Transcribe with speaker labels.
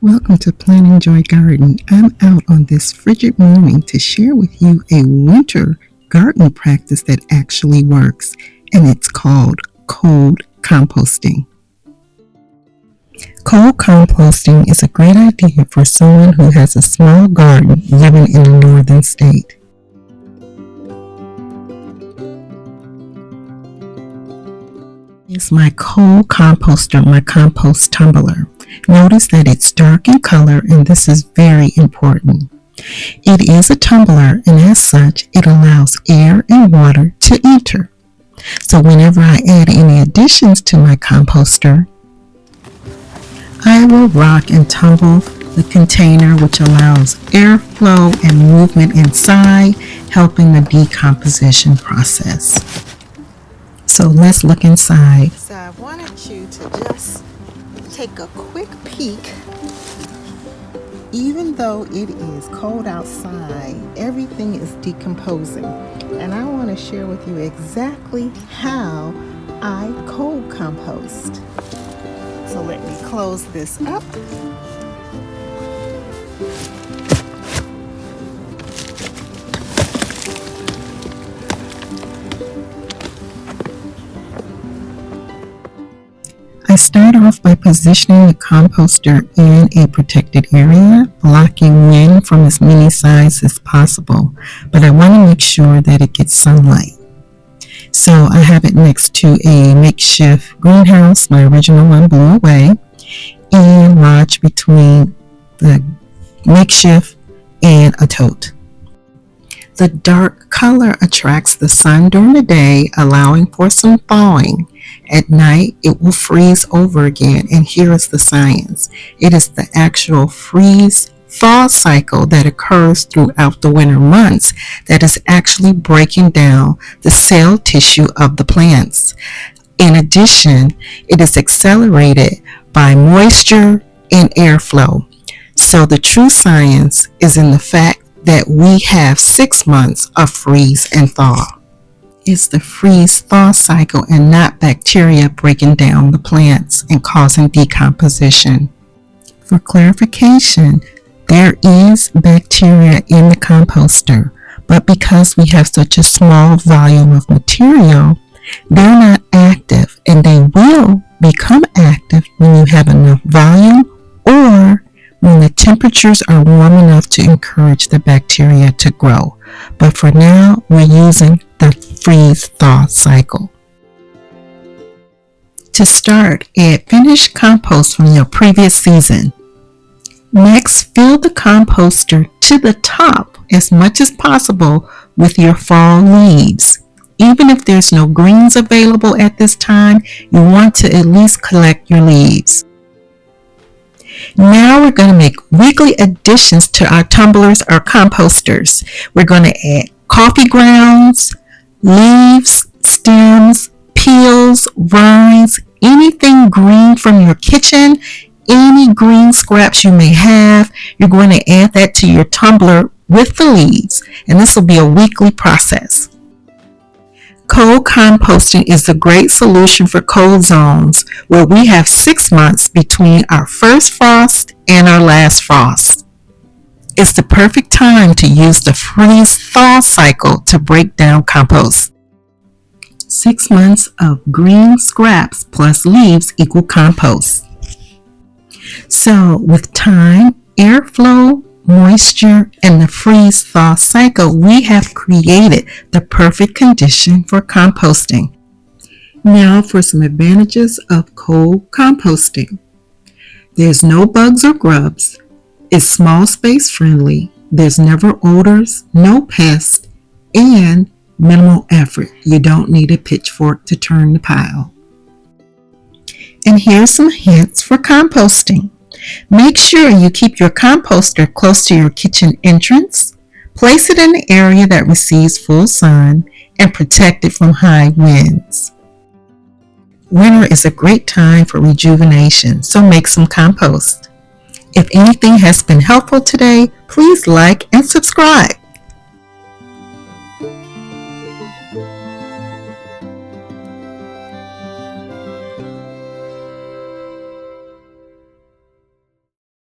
Speaker 1: Welcome to Planning Joy Garden. I'm out on this frigid morning to share with you a winter garden practice that actually works, and it's called cold composting. Cold composting is a great idea for someone who has a small garden living in a northern state. Is my cold composter, my compost tumbler. Notice that it's dark in color, and this is very important. It is a tumbler, and as such, it allows air and water to enter. So whenever I add any additions to my composter, I will rock and tumble the container, which allows airflow and movement inside, helping the decomposition process. So let's look inside.
Speaker 2: So I wanted you to just take a quick peek. Even though it is cold outside, everything is decomposing. And I want to share with you exactly how I cold compost. So let me close this up.
Speaker 1: I start off by positioning the composter in a protected area, blocking wind from as many sides as possible, but I want to make sure that it gets sunlight. So I have it next to a makeshift greenhouse. My original one blew away, and lodged between the makeshift and a tote. The dark color attracts the sun during the day, allowing for some thawing. At night, it will freeze over again, and here is the science. It is the actual freeze-thaw cycle that occurs throughout the winter months that is actually breaking down the cell tissue of the plants. In addition, it is accelerated by moisture and airflow. So the true science is in the fact that we have 6 months of freeze and thaw. It's the freeze-thaw cycle and not bacteria breaking down the plants and causing decomposition. For clarification, there is bacteria in the composter, but because we have such a small volume of material, they're not active, and they will become active when you have enough volume or when the temperatures are warm enough to encourage the bacteria to grow. But for now, we're using the freeze-thaw cycle. To start, add finished compost from your previous season. Next, fill the composter to the top as much as possible with your fall leaves. Even if there's no greens available at this time, you want to at least collect your leaves. Now we're going to make weekly additions to our tumblers or composters. We're going to add coffee grounds, leaves, stems, peels, rinds, anything green from your kitchen, any green scraps you may have. You're going to add that to your tumbler with the leaves, and this will be a weekly process. Cold composting is a great solution for cold zones where we have 6 months between our first frost and our last frost. It's the perfect time to use the freeze-thaw cycle to break down compost. 6 months of green scraps plus leaves equal compost. So with time, airflow, moisture, and the freeze-thaw cycle, we have created the perfect condition for composting. Now for some advantages of cold composting. There's no bugs or grubs. It's small space friendly. There's never odors, no pests, and minimal effort. You don't need a pitchfork to turn the pile. And here's some hints for composting. Make sure you keep your composter close to your kitchen entrance. Place it in an area that receives full sun and protect it from high winds. Winter is a great time for rejuvenation, so make some compost. If anything has been helpful today, please like and subscribe.